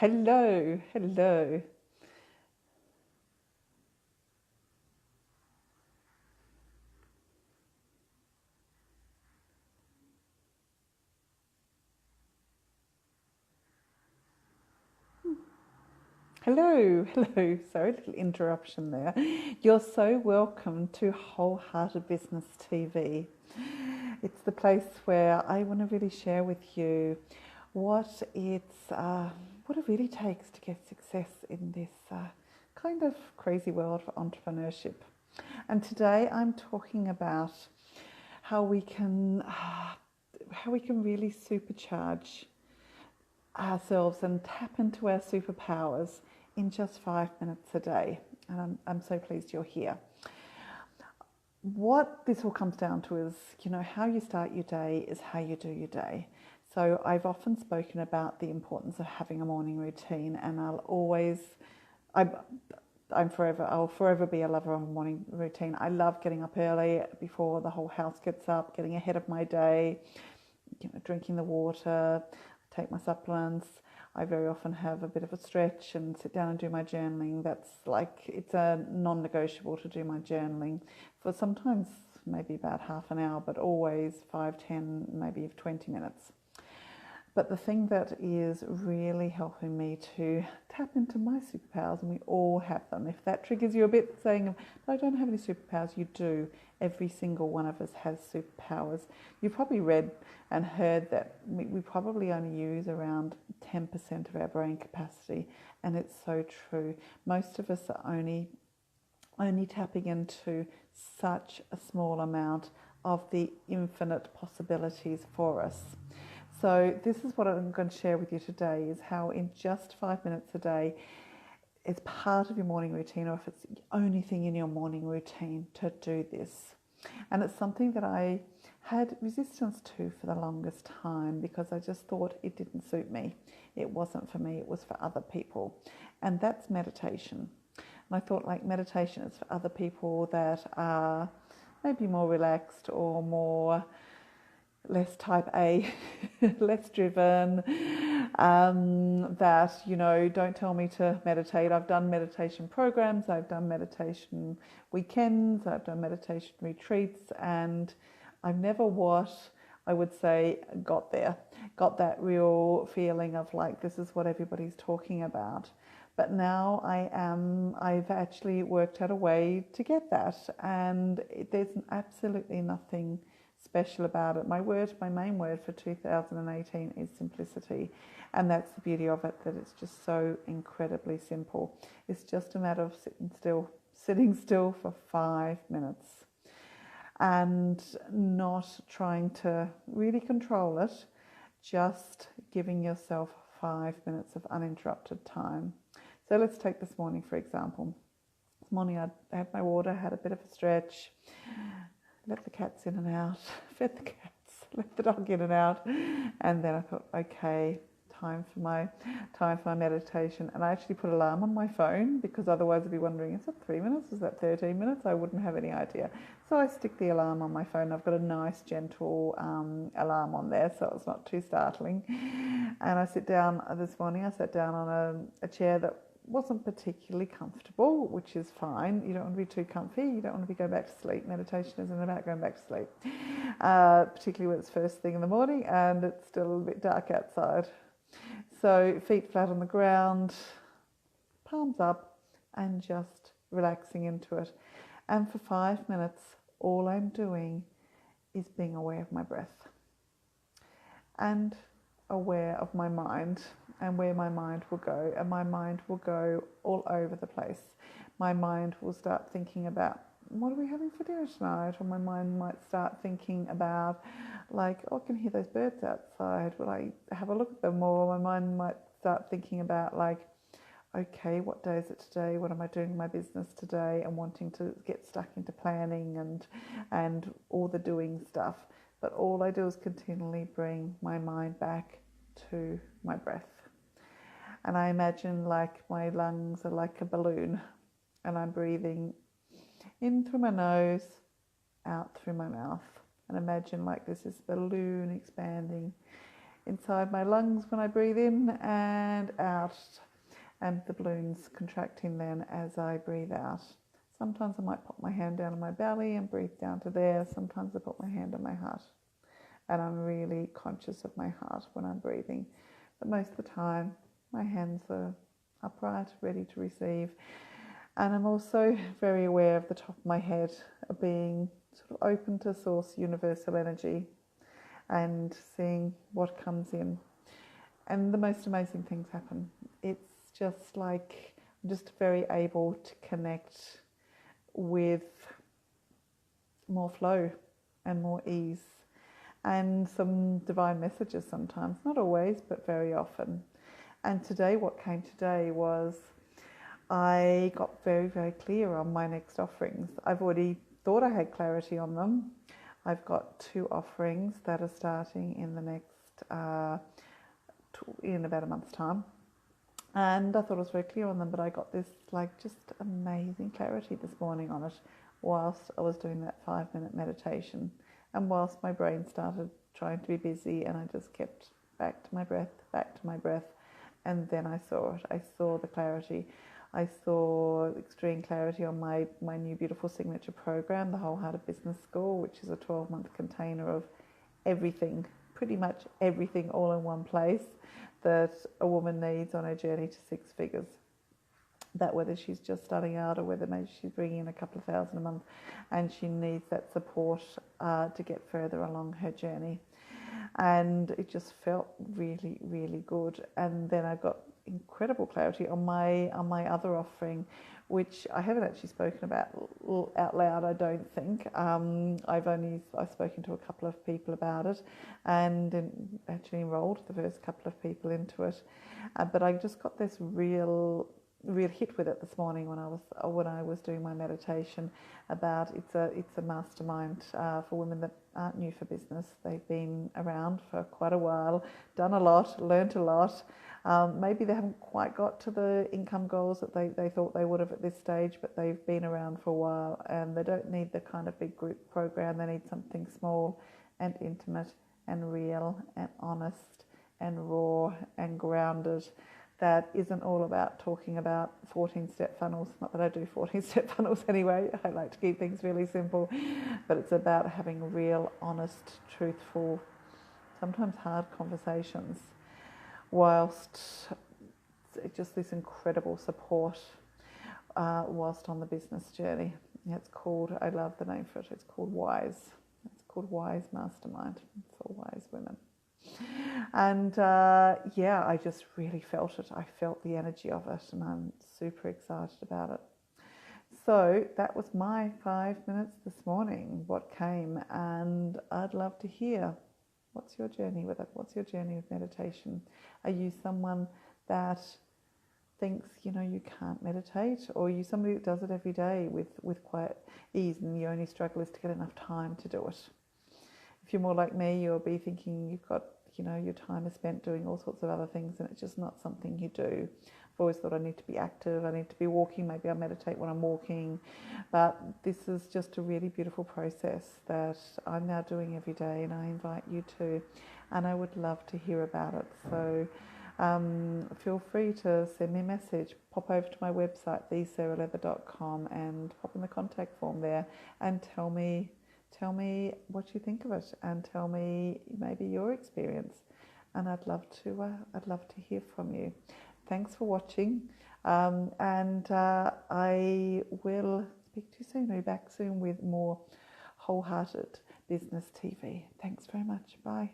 Hello, hello. Hello, hello. Sorry, little interruption there. You're so welcome to Wholehearted Business TV. It's the place where I want to really share with you what what it really takes to get success in this kind of crazy world for entrepreneurship. And today I'm talking about how we can really supercharge ourselves and tap into our superpowers in just 5 minutes a day. And I'm so pleased you're here. What this all comes down to is, how you start your day is how you do your day. So I've often spoken about the importance of having a morning routine, and I'll forever be a lover of a morning routine. I love getting up early before the whole house gets up, getting ahead of my day, drinking the water, take my supplements. I very often have a bit of a stretch and sit down and do my journaling. It's a non-negotiable to do my journaling for sometimes maybe about half an hour, but always 5, 10, maybe 20 minutes. But the thing that is really helping me to tap into my superpowers, and we all have them. If that triggers you a bit, saying, but I don't have any superpowers, you do. Every single one of us has superpowers. You've probably read and heard that we probably only use around 10% of our brain capacity, and it's so true. Most of us are only tapping into such a small amount of the infinite possibilities for us. So this is what I'm going to share with you today, is how in just 5 minutes a day, as part of your morning routine, or if it's the only thing in your morning routine, to do this. And it's something that I had resistance to for the longest time, because I just thought it didn't suit me. It wasn't for me, it was for other people. And that's meditation. And I thought, meditation is for other people that are maybe more relaxed or less type A, less driven, that, don't tell me to meditate. I've done meditation programs, I've done meditation weekends, I've done meditation retreats, and I've never got that real feeling of this is what everybody's talking about. But now I've actually worked out a way to get that, and there's absolutely nothing special about it. My main word for 2018 is simplicity, and that's the beauty of it, that it's just so incredibly simple. It's just a matter of sitting still for 5 minutes and not trying to really control it, just giving yourself 5 minutes of uninterrupted time. So let's take this morning, for example. This morning I had my water, had a bit of a stretch, let the cats in and out, fed the cats, let the dog in and out, and then I thought, okay, time for my meditation. And I actually put an alarm on my phone, because otherwise I'd be wondering, is that 3 minutes? Is that 13 minutes? I wouldn't have any idea. So I stick the alarm on my phone. I've got a nice gentle alarm on there, so it's not too startling. And I sat down this morning. I sat down on a chair that wasn't particularly comfortable, which is fine. You don't want to be too comfy. You don't want to be going back to sleep. Meditation isn't about going back to sleep, particularly when it's first thing in the morning and it's still a little bit dark outside. So feet flat on the ground, palms up, and just relaxing into it. And for 5 minutes, all I'm doing is being aware of my breath and aware of my mind and where my mind will go. And my mind will go all over the place. My mind will start thinking about, what are we having for dinner tonight? Or my mind might start thinking about, I can hear those birds outside. Will I have a look at them? Or my mind might start thinking about, okay, what day is it today? What am I doing in my business today? And wanting to get stuck into planning and all the doing stuff. But all I do is continually bring my mind back to my breath. And I imagine my lungs are like a balloon, and I'm breathing in through my nose, out through my mouth. And imagine this is balloon expanding inside my lungs when I breathe in and out, and the balloons contracting then as I breathe out. Sometimes I might put my hand down on my belly and breathe down to there. Sometimes I put my hand on my heart, and I'm really conscious of my heart when I'm breathing. But most of the time, my hands are upright, ready to receive. And I'm also very aware of the top of my head, of being sort of open to source universal energy and seeing what comes in. And the most amazing things happen. It's just like I'm just very able to connect with more flow and more ease and some divine messages sometimes, not always, but very often. And today, what came today was I got very, very clear on my next offerings. I've already thought I had clarity on them. I've got 2 offerings that are starting in the next, in about a month's time. And I thought I was very clear on them, but I got this just amazing clarity this morning on it whilst I was doing that 5-minute meditation. And whilst my brain started trying to be busy, and I just kept back to my breath. And then I saw it. I saw the clarity. I saw extreme clarity on my new beautiful signature program, the Wholehearted Business School, which is a 12-month container of everything, pretty much everything all in one place that a woman needs on her journey to 6 figures. That whether she's just starting out or whether maybe she's bringing in a couple of thousand a month and she needs that support to get further along her journey. And it just felt really, really good. And then I got incredible clarity on my other offering, which I haven't actually spoken about out loud, I don't think. I've spoken to a couple of people about it and actually enrolled the first couple of people into it. But I just got this real hit with it this morning when I was doing my meditation about it's a mastermind for women that aren't new for business. They've been around for quite a while, done a lot, learnt a lot. Maybe they haven't quite got to the income goals that they thought they would have at this stage, but they've been around for a while and they don't need the kind of big group program. They need something small and intimate and real and honest and raw and grounded. That isn't all about talking about 14-step funnels. Not that I do 14-step funnels anyway. I like to keep things really simple. But it's about having real, honest, truthful, sometimes hard conversations, whilst just this incredible support whilst on the business journey. It's called, I love the name for it, it's called WISE. It's called WISE Mastermind for wise women. And I just really felt it. I felt the energy of it and I'm super excited about it. So that was my 5 minutes this morning, what came, and I'd love to hear, what's your journey with it? What's your journey with meditation? Are you someone that thinks, you can't meditate, or are you somebody that does it every day with quite ease and the only struggle is to get enough time to do it? If you're more like me, you'll be thinking you've got, your time is spent doing all sorts of other things and it's just not something you do. I've always thought I need to be active, I need to be walking, maybe I'll meditate when I'm walking. But this is just a really beautiful process that I'm now doing every day and I invite you to. And I would love to hear about it. So feel free to send me a message, pop over to my website, thesarahleather.com, and pop in the contact form there and tell me what you think of it and tell me maybe your experience, and I'd love to hear from you. Thanks for watching, and I will speak to you soon. I'll be back soon with more Wholehearted Business TV. Thanks very much. Bye.